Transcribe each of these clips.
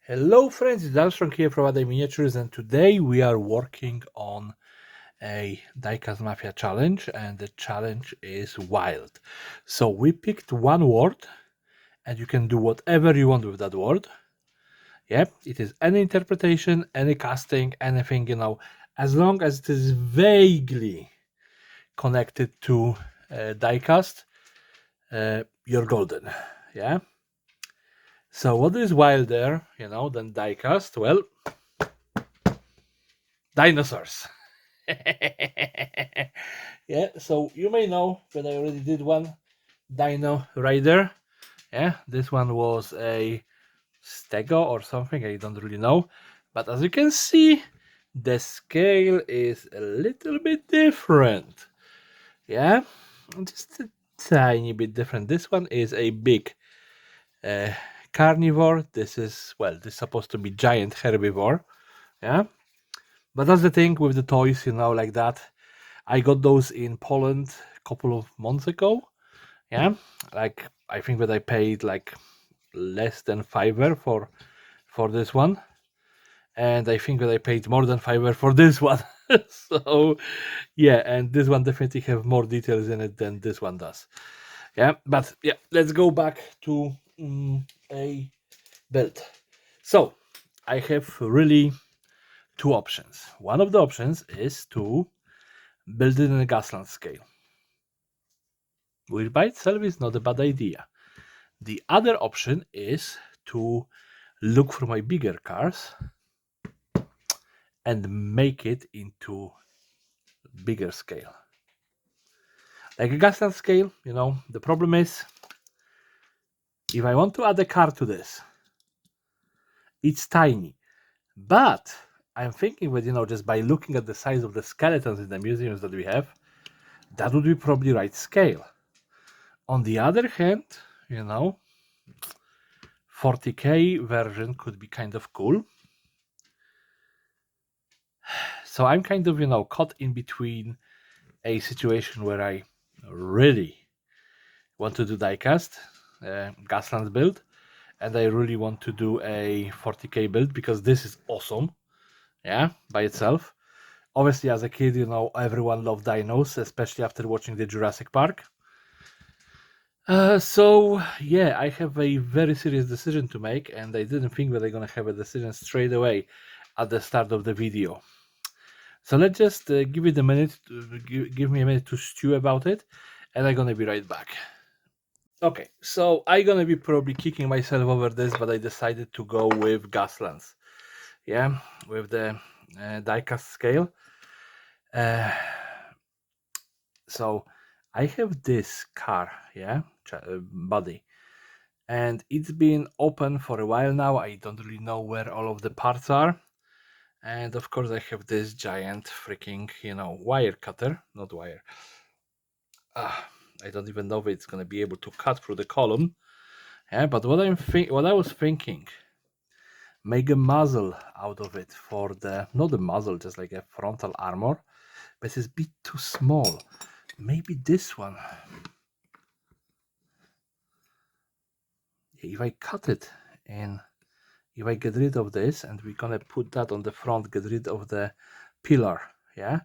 Hello friends, it's Armstrong here from Other Miniatures, and today we are working on a Diecast Mafia challenge, and the challenge is wild. So we picked one word and you can do whatever you want with that word. Yep, it is any interpretation, any casting, anything, as long as it is vaguely connected to diecast, you're golden. Yeah. So what is wilder, than diecast? Well, dinosaurs. Yeah, so you may know that I already did one Dino Rider. Yeah, this one was a Stego or something, I don't really know. But as you can see, the scale is a little bit different. Yeah, just a tiny bit different. This one is a big uh, carnivore. This is, well, this is supposed to be giant herbivore. Yeah, but that's the thing with the toys, like that. I got those in Poland a couple of months ago. Yeah, like I think that I paid like less than fiver for this one, and I think that I paid more than fiver for this one. So yeah, and this one definitely have more details in it than this one does. Yeah, but yeah, let's go back to a build. So I have really two options. One of the options is to build it in a Gasland scale, which by itself is not a bad idea. The other option is to look for my bigger cars and make it into bigger scale. Like a Gaston scale, the problem is if I want to add a car to this, it's tiny. But I'm thinking that, just by looking at the size of the skeletons in the museums that we have, that would be probably right scale. On the other hand, 40k version could be kind of cool. So I'm kind of, caught in between a situation where I really want to do diecast, Gasland build, and I really want to do a 40k build because this is awesome, yeah, by itself. Obviously, as a kid, everyone loved dinos, especially after watching the Jurassic Park. So yeah, I have a very serious decision to make, and I didn't think that I'm gonna have a decision straight away at the start of the video. So let's just give it a minute, give me a minute to stew about it, and I'm gonna be right back. Okay, so I'm gonna be probably kicking myself over this, but I decided to go with Gaslands. Yeah, with the diecast scale. Uh, so I have this car, yeah, body, and it's been open for a while now. I don't really know where all of the parts are. And of course, I have this giant freaking, wire cutter, not wire. I don't even know if it's gonna be able to cut through the column. Yeah, but what I was thinking, make a muzzle out of it for the, not a muzzle, just like a frontal armor, but it's a bit too small. Maybe this one. If I cut it and if I get rid of this and we're gonna put that on the front, get rid of the pillar, yeah,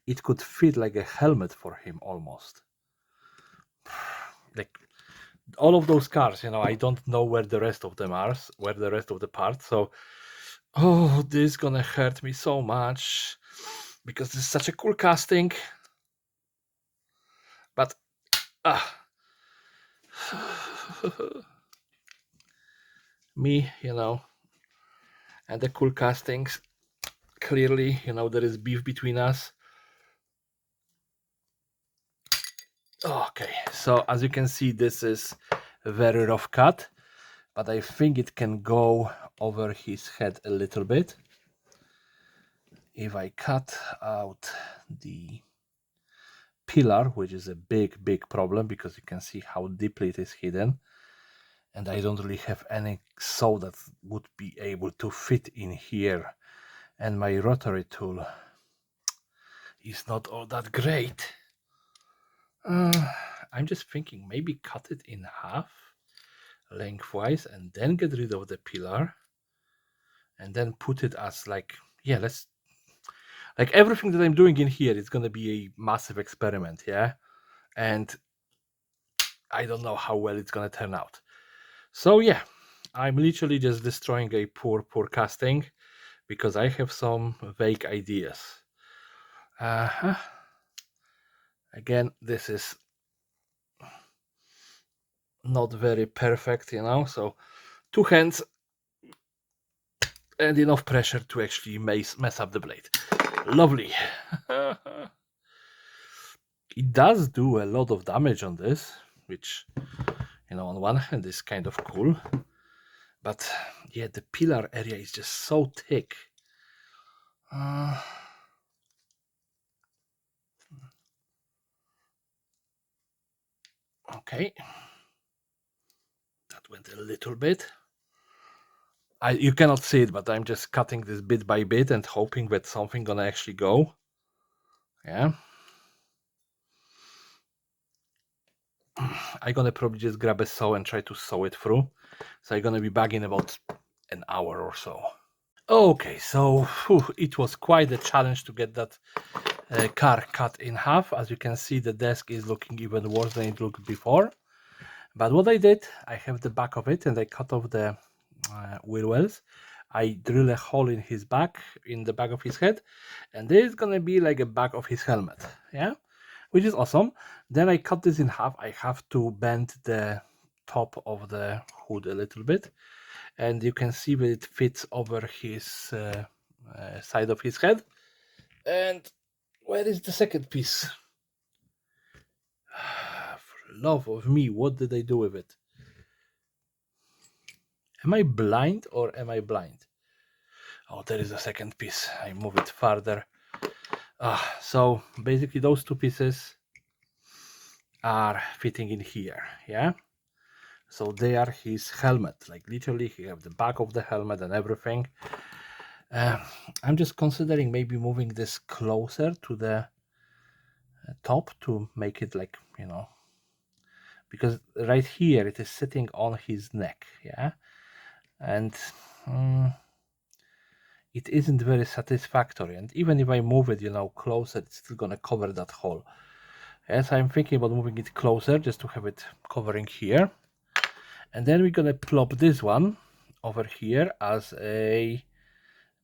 it could fit like a helmet for him almost. Like all of those cars, I don't know where the rest of them are, where the rest of the parts. So, oh, this is gonna hurt me so much because this is such a cool casting. But me, and the cool castings. Clearly, there is beef between us. Okay, so as you can see, this is a very rough cut, but I think it can go over his head a little bit. If I cut out the pillar, which is a big problem because you can see how deeply it is hidden, and I don't really have any saw that would be able to fit in here, and my rotary tool is not all that great. I'm just thinking maybe cut it in half lengthwise and then get rid of the pillar. and then put it as like, yeah, let's, like everything that I'm doing in here is going to be a massive experiment, yeah? And I don't know how well it's going to turn out. So yeah, I'm literally just destroying a poor casting because I have some vague ideas. Again, this is not very perfect, you know, so 2 hands and enough pressure to actually mess up the blade. Lovely. It does do a lot of damage on this, which, you know, on one hand is kind of cool, but yeah, the pillar area is just so thick. Okay, that went a little bit. You cannot see it, but I'm just cutting this bit by bit and hoping that something gonna actually go. Yeah. I'm gonna probably just grab a saw and try to saw it through. So I'm gonna be back in about an hour or so. Okay, so it was quite a challenge to get that car cut in half. As you can see, the desk is looking even worse than it looked before. But what I did, I have the back of it and I cut off the wheel wells. I drill a hole in his back, in the back of his head, and this is gonna be like a back of his helmet, yeah, which is awesome. Then I cut this in half. I have to bend the top of the hood a little bit, and you can see that it fits over his side of his head. And where is the second piece? For love of me, what did I do with it? Am I blind or am I blind? Oh, there is a second piece. I move it further. So basically those 2 pieces are fitting in here, yeah? So they are his helmet, like literally he have the back of the helmet and everything. I'm just considering maybe moving this closer to the top to make it like, you know, because right here it is sitting on his neck, yeah? And it isn't very satisfactory. And even if I move it, you know, closer, it's still gonna cover that hole. Yes, I'm thinking about moving it closer just to have it covering here. And then we're gonna plop this one over here as a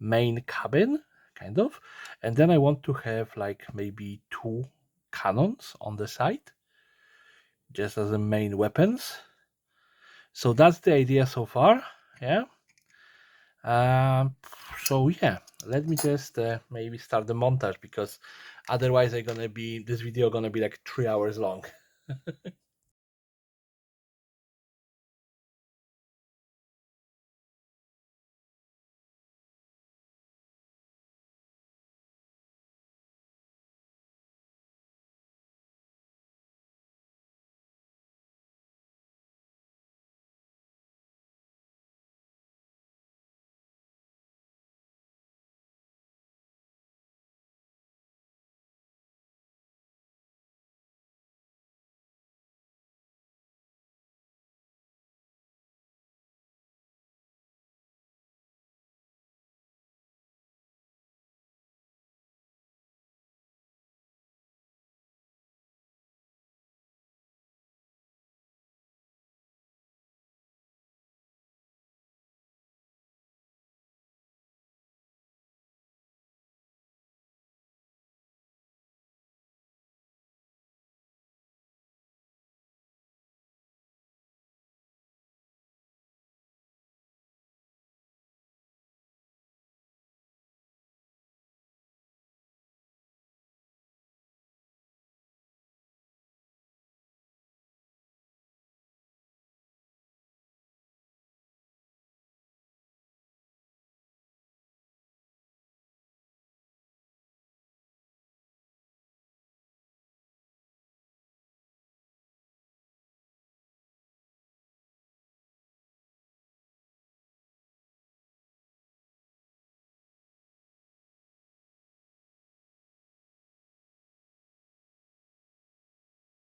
main cabin, kind of. And then I want to have like maybe 2 cannons on the side, just as the main weapons. So that's the idea so far, yeah. So yeah, let me just maybe start the montage, because otherwise this video gonna be like 3 hours long.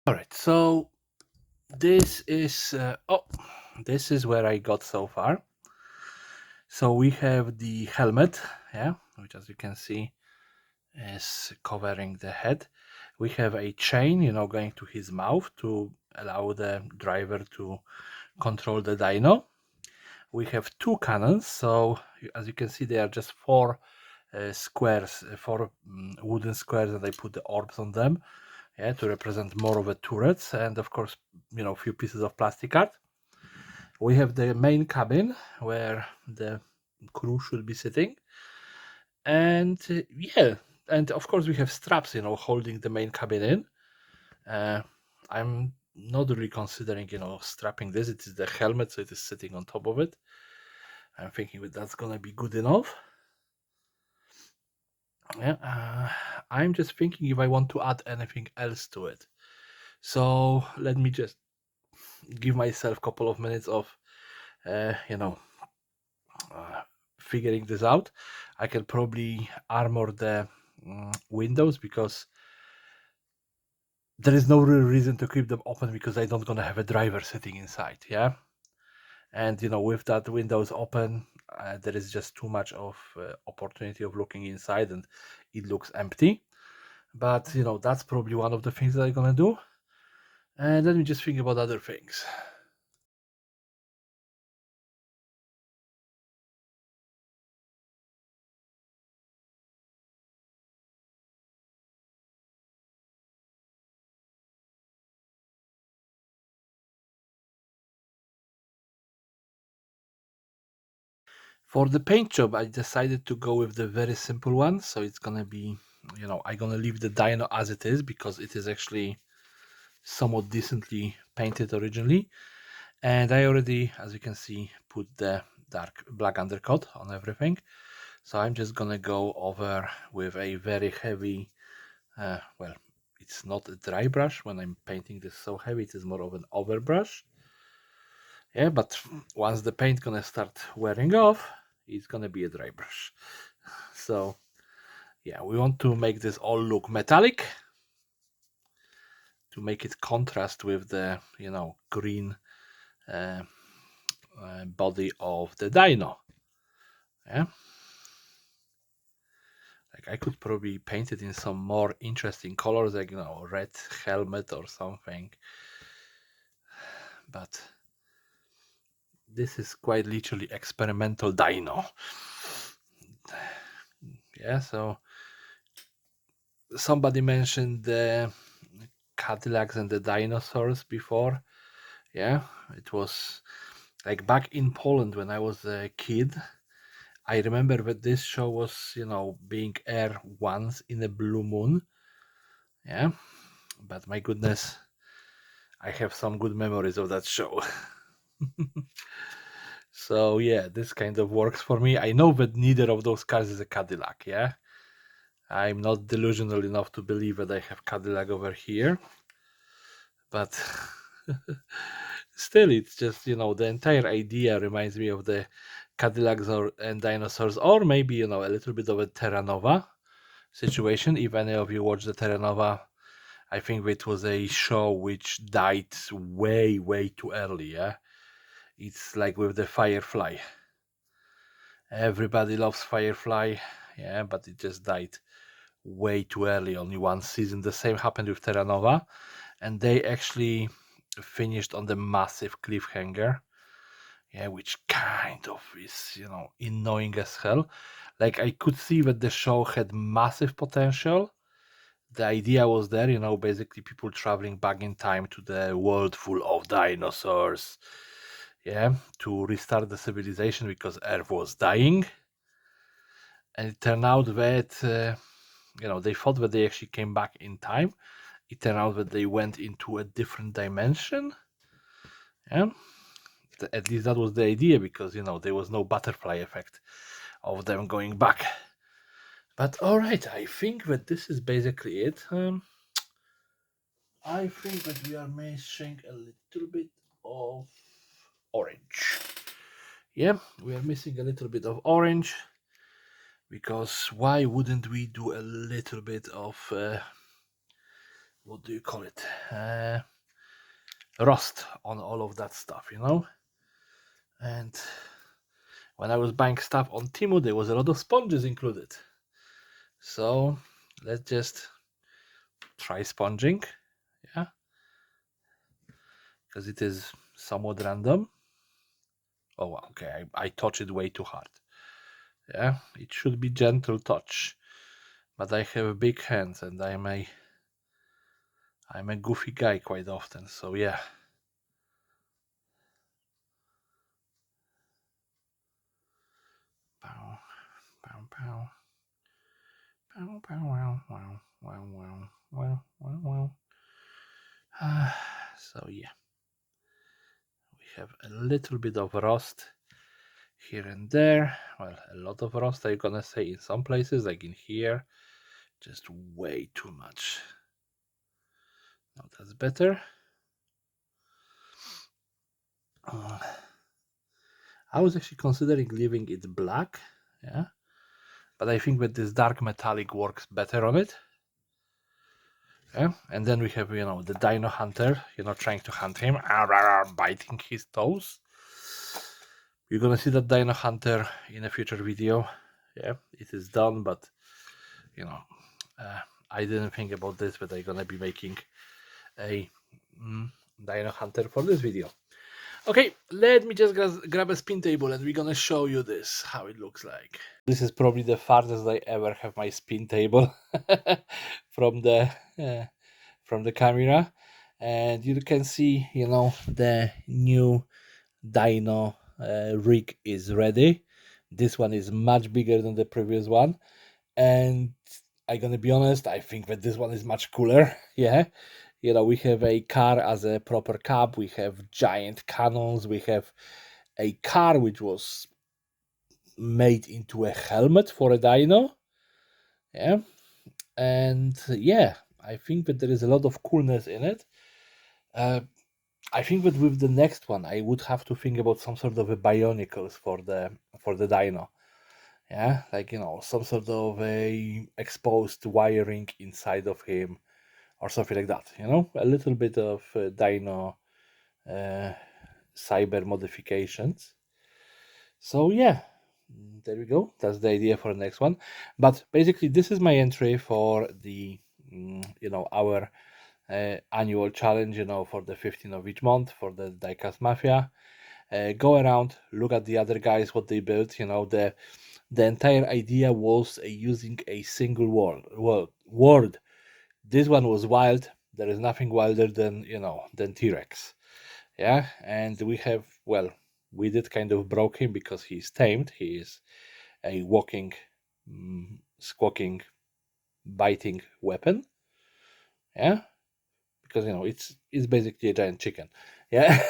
All right, so this is this is where I got so far. So we have the helmet, yeah, which as you can see is covering the head. We have a chain, going to his mouth to allow the driver to control the dyno. We have two cannons, so as you can see, they are just four squares, four wooden squares, and I put the orbs on them, yeah, to represent more of a turrets, and of course, a few pieces of plastic art. We have the main cabin where the crew should be sitting, and yeah, and of course we have straps, holding the main cabin in. I'm not really considering, strapping this. It is the helmet, so it is sitting on top of it. I'm thinking that that's gonna be good enough. Yeah, I'm just thinking if I want to add anything else to it. So let me just give myself a couple of minutes of, uh, you know, figuring this out. I can probably armor the windows because there is no real reason to keep them open because I don't gonna have a driver sitting inside. Yeah, and with that windows open, there is just too much of opportunity of looking inside, and it looks empty. But that's probably one of the things that I'm gonna do. And let me just think about other things. For the paint job, I decided to go with the very simple one. So it's gonna be, I'm gonna leave the dyno as it is because it is actually somewhat decently painted originally. And I already, as you can see, put the dark black undercoat on everything. So I'm just gonna go over with a very heavy, well, it's not a dry brush. When I'm painting this so heavy, it is more of an overbrush. Yeah, but once the paint gonna start wearing off, it's gonna be a dry brush. So yeah, we want to make this all look metallic to make it contrast with the green uh, body of the dyno. Yeah, like I could probably paint it in some more interesting colors, like red helmet or something, but this is quite literally experimental dyno. Yeah, so somebody mentioned the Cadillacs and the dinosaurs before. Yeah, it was like back in Poland when I was a kid. I remember that this show was, being aired once in a blue moon. Yeah, but my goodness, I have some good memories of that show. So yeah, this kind of works for me. I know that neither of those cars is a Cadillac. Yeah, I'm not delusional enough to believe that I have Cadillac over here, but still, it's just the entire idea reminds me of the Cadillacs and dinosaurs, or maybe a little bit of a Terra Nova situation. If any of you watched the Terra Nova, I think it was a show which died way, way too early. Yeah, it's like with the Firefly. Everybody loves Firefly, yeah, but it just died way too early. Only one season. The same happened with Terra Nova, and they actually finished on the massive cliffhanger. Yeah, which kind of is, annoying as hell. Like I could see that the show had massive potential. The idea was there, basically people traveling back in time to the world full of dinosaurs. Yeah, to restart the civilization because Earth was dying. And it turned out that, they thought that they actually came back in time. It turned out that they went into a different dimension. Yeah, at least that was the idea because, there was no butterfly effect of them going back. But all right, I think that this is basically it. I think that we are missing a little bit of orange. Yeah, we are missing a little bit of orange because why wouldn't we do a little bit of what do you call it? Rust on all of that stuff, And when I was buying stuff on Temu, there was a lot of sponges included. So let's just try sponging, yeah, because it is somewhat random. Oh, okay, I touched it way too hard. Yeah, it should be gentle touch, but I have big hands and I'm a goofy guy quite often, so yeah. Pow, pow, pow. Pow, pow, wow, wow, wow, wow, wow, wow, wow. So yeah, we have a little bit of rust here and there. Well, a lot of rust, I'm gonna say, in some places, like in here. Just way too much. Now that's better. I was actually considering leaving it black, yeah, but I think that this dark metallic works better on it. Yeah, and then we have, the Dino Hunter, trying to hunt him, biting his toes. You're gonna see that Dino Hunter in a future video. Yeah, it is done, but I didn't think about this, but I'm gonna be making a Dino Hunter for this video. Okay, let me just grab a spin table and we're gonna show you this, how it looks like. This is probably the farthest I ever have my spin table from the camera, and you can see, the new Dino rig is ready. This one is much bigger than the previous one, and I'm gonna be honest, I think that this one is much cooler. Yeah, we have a car as a proper cab, we have giant cannons, we have a car which was made into a helmet for a dino. Yeah, and yeah, I think that there is a lot of coolness in it. I think that with the next one, I would have to think about some sort of a bionicles for the dino. Yeah, like some sort of a exposed wiring inside of him, or something like that. A little bit of dino cyber modifications. So yeah, there we go. That's the idea for the next one. But basically, this is my entry for the our annual challenge. For the 15th of each month for the Diecast Mafia. Go around, look at the other guys, what they built. The entire idea was using a single word. This one was wild. There is nothing wilder than T-Rex. Yeah, and we did kind of broke him because he's tamed. He is a walking, squawking, biting weapon. Yeah, because it's basically a giant chicken. Yeah.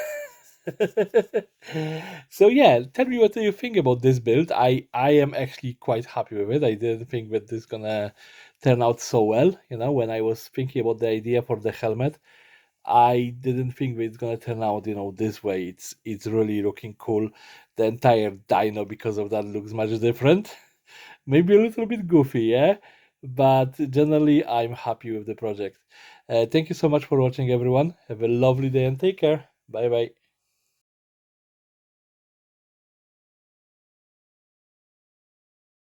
So yeah, tell me, what do you think about this build? I am actually quite happy with it. I didn't think that this gonna turn out so well. When I was thinking about the idea for the helmet, I didn't think that it's gonna turn out this way. It's really looking cool. The entire dino, because of that, looks much different. Maybe a little bit goofy, yeah, but generally I'm happy with the project. Thank you so much for watching, everyone. Have a lovely day and take care. Bye bye.